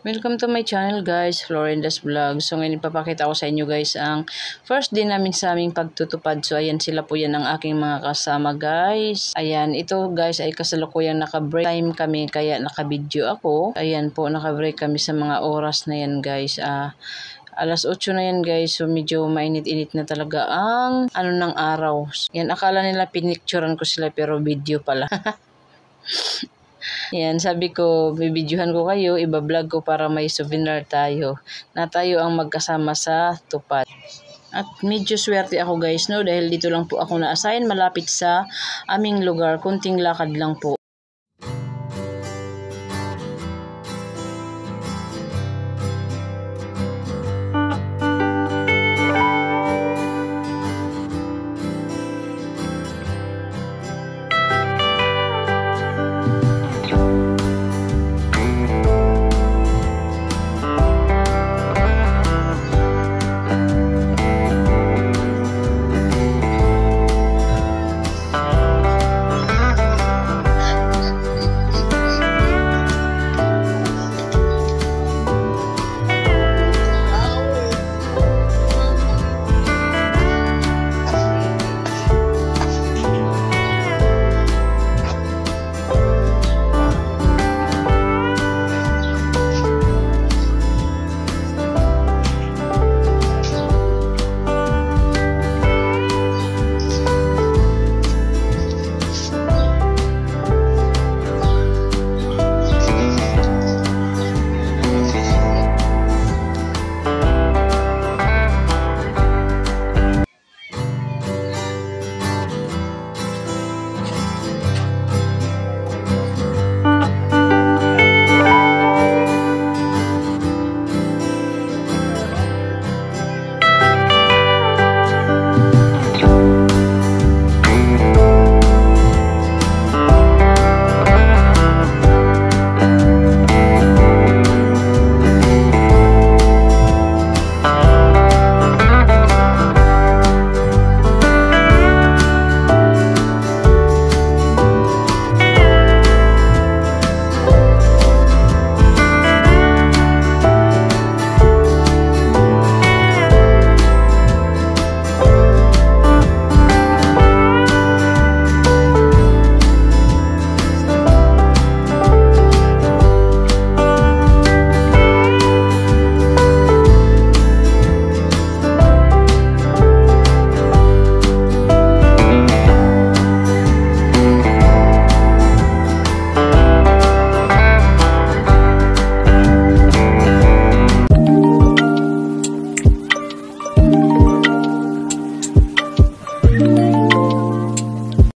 Welcome to my channel guys, Florinda's Vlog. So ngayon ipapakita ko sa inyo guys ang first day namin sa aming pagtutupad. So ayan sila po yan ang aking mga kasama guys. Ayan, ito guys ay kasalukuyang naka-break time kami kaya naka-video ako. Ayan po, naka-break kami sa mga oras na yan guys. Alas 8 na yan guys, so medyo mainit-init na talaga ang ng araw. Yan, akala nila pinicturean ko sila pero video pala. Yan, sabi ko, bibidyohan ko kayo, iba-vlog ko para may souvenir tayo. Na tayo ang magkasama sa tupad. At medyo swerte ako guys, no? Dahil dito lang po ako na-assign, malapit sa aming lugar. Kunting lakad lang po.